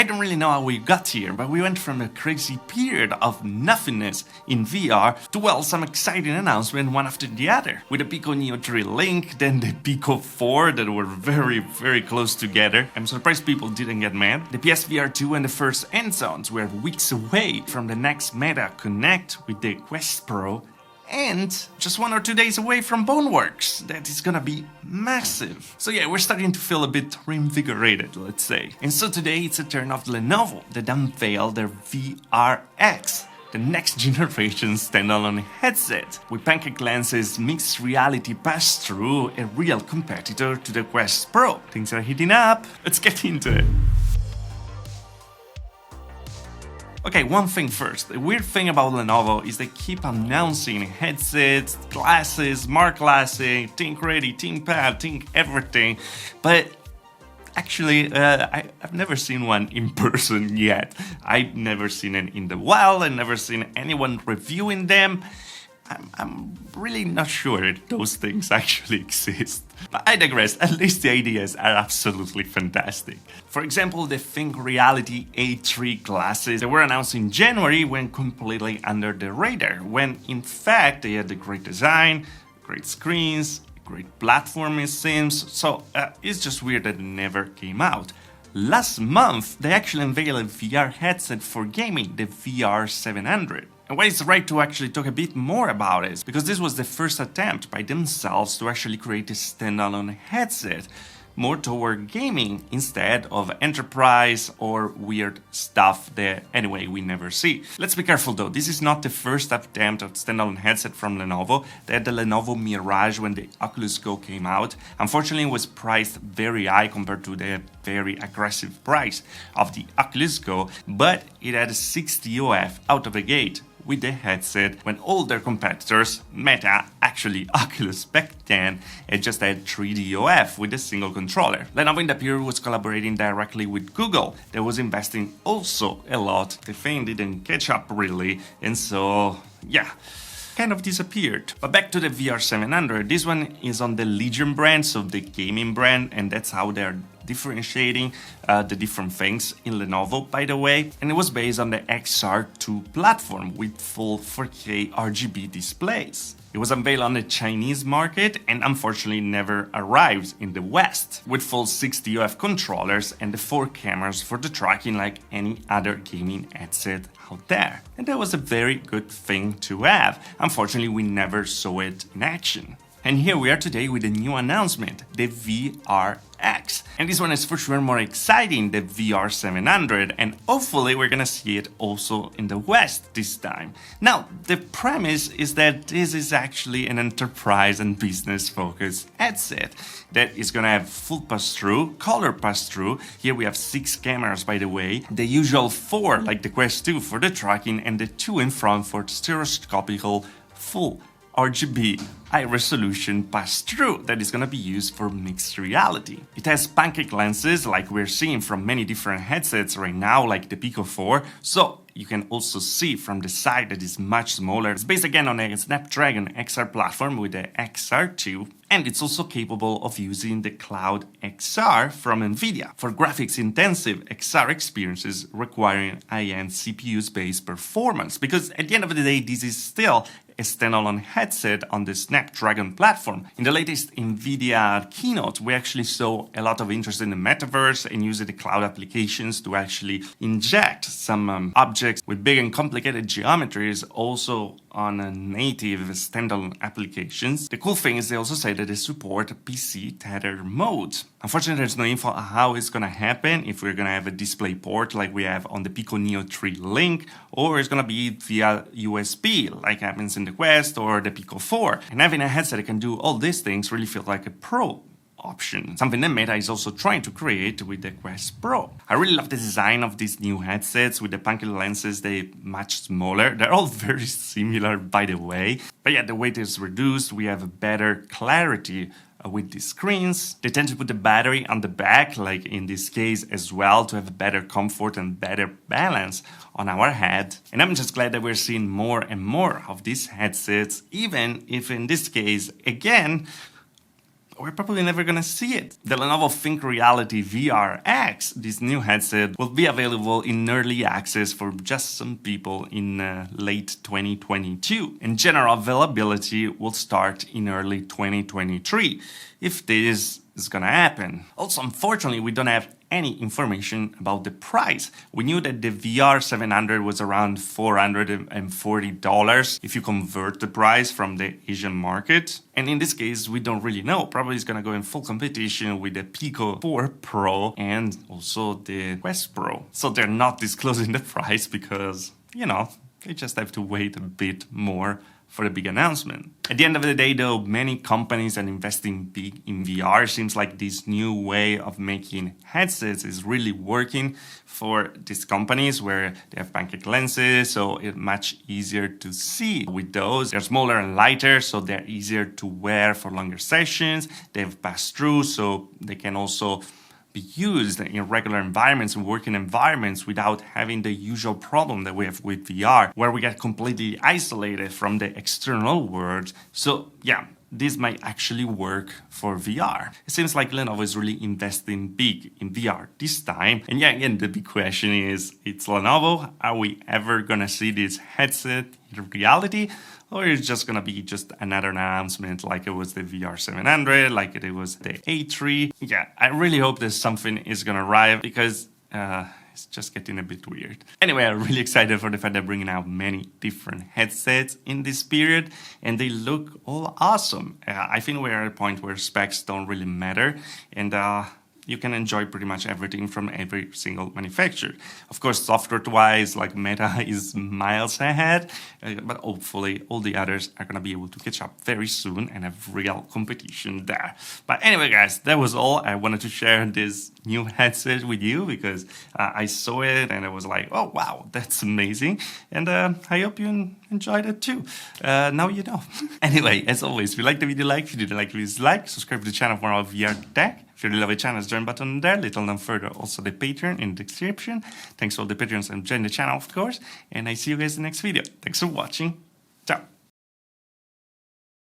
don't really know how we got here, but we went from a crazy period of nothingness in VR to, well, some exciting announcement one after the other. With the Pico Neo 3 Link, then the Pico 4 that were very close together. I'm surprised people didn't get mad. The PSVR 2 and the first end zones were weeks away from the next Meta Connect with the Quest Pro, and just 1 or 2 days away from Boneworks. That is gonna be massive. So yeah, we're starting to feel a bit reinvigorated, let's say. And so today it's a turn of Lenovo that unveiled their VRX, the next generation standalone headset. With pancake lenses, mixed reality pass-through, a real competitor to the Quest Pro. Things are heating up. Let's get into it. Okay, one thing first. The weird thing about Lenovo is they keep announcing headsets, glasses, smart glasses, think ready, think pad, think everything, but actually, I've never seen one in person yet. I've never seen it in the wild, I've never seen anyone reviewing them. I'm really not sure if those things actually exist. But I digress, at least the ideas are absolutely fantastic. For example, the Think Reality A3 glasses that were announced in January went completely under the radar, when in fact they had a great design, great screens, great platform it seems, so it's just weird that it never came out. Last month, they actually unveiled a VR headset for gaming, the VR700. And why it's right to actually talk a bit more about it, because this was the first attempt by themselves to actually create a standalone headset, more toward gaming instead of enterprise or weird stuff that anyway we never see. Let's be careful though, this is not the first attempt at standalone headset from Lenovo. They had the Lenovo Mirage when the Oculus Go came out. Unfortunately it was priced very high compared to the very aggressive price of the Oculus Go, but it had a 60 OF out of the gate with the headset, when all their competitors, Meta, actually Oculus back then, it just had 3D OF with a single controller. Lenovo in the period was collaborating directly with Google, that was investing also a lot. The thing didn't catch up really, and so yeah, kind of disappeared. But back to the VR700, this one is on the Legion brand, so the gaming brand, and that's how they're differentiating the different things in Lenovo, by the way. And it was based on the XR2 platform with full 4K RGB displays. It was unveiled on the Chinese market and unfortunately never arrived in the West, with full 60 OF controllers and the 4 cameras for the tracking like any other gaming headset out there. And that was a very good thing to have. Unfortunately, we never saw it in action. And here we are today with a new announcement, the VRX. And this one is for sure more exciting, the VR700, and hopefully we're gonna see it also in the West this time. Now, the premise is that this is actually an enterprise and business focused headset that is gonna have full pass-through, color pass-through. Here we have 6 cameras, by the way, the usual 4 like the Quest 2 for the tracking and the 2 in front for stereoscopical full RGB high-resolution pass-through that is gonna be used for mixed reality. It has pancake lenses like we're seeing from many different headsets right now, like the Pico 4, so you can also see from the side that it's much smaller. It's based again on a Snapdragon XR platform with the XR2, and it's also capable of using the Cloud XR from Nvidia for graphics-intensive XR experiences requiring high-end CPU-based performance, because at the end of the day, this is still a standalone headset on the Snapdragon platform. In the latest Nvidia keynote, we actually saw a lot of interest in the metaverse and using the cloud applications to actually inject some objects with big and complicated geometries also on a native standalone applications. The cool thing is they also say that they support PC tether mode. Unfortunately, there's no info on how it's gonna happen, if we're gonna have a display port like we have on the Pico Neo 3 Link, or it's gonna be via USB like happens in the Quest or the Pico 4. And having a headset that can do all these things really feels like a pro option, something that Meta is also trying to create with the Quest Pro. I really love the design of these new headsets with the pancake lenses. They're much smaller. They're all very similar, by the way. But yeah, the weight is reduced. We have a better clarity with the screens. They tend to put the battery on the back, like in this case as well, to have a better comfort and better balance on our head. And I'm just glad that we're seeing more and more of these headsets, even if in this case, again, we're probably never gonna see it. The Lenovo Think Reality VRX, this new headset, will be available in early access for just some people in late 2022. And general availability will start in early 2023, if this is gonna happen. Also, unfortunately, we don't have any information about the price. We knew that the VR 700 was around $440 if you convert the price from the Asian market. And in this case, we don't really know. Probably it's gonna go in full competition with the Pico 4 Pro and also the Quest Pro. So they're not disclosing the price because, you know, they just have to wait a bit more for the big announcement. At the end of the day, though, many companies are investing big in VR. Seems like this new way of making headsets is really working for these companies where they have pancake lenses, so it's much easier to see with those. They're smaller and lighter, so they're easier to wear for longer sessions. They have pass-through, so they can also be used in regular environments and working environments without having the usual problem that we have with VR, where we get completely isolated from the external world. So yeah, this might actually work for VR. It seems like Lenovo is really investing big in VR this time. And yeah, again, the big question is, it's Lenovo. Are we ever gonna see this headset in reality? Or it's just gonna be just another announcement like it was the VR 700, like it was the A3. Yeah, I really hope that something is gonna arrive because it's just getting a bit weird. Anyway, I'm really excited for the fact they're bringing out many different headsets in this period and they look all awesome. I think we're at a point where specs don't really matter and you can enjoy pretty much everything from every single manufacturer. Of course, software-wise, like Meta is miles ahead, but hopefully all the others are gonna be able to catch up very soon and have real competition there. But anyway, guys, that was all. I wanted to share this new headset with you because I saw it and I was like, oh, wow, that's amazing. And I hope you enjoyed it too. Now you know. Anyway, as always, if you liked the video, like. If you didn't like the video, dislike. Subscribe to the channel for more VR tech. If you really love the channel, join button there. Little down further, also the Patreon in the description. Thanks to all the Patreons and join the channel, of course. And I see you guys in the next video. Thanks for watching. Ciao.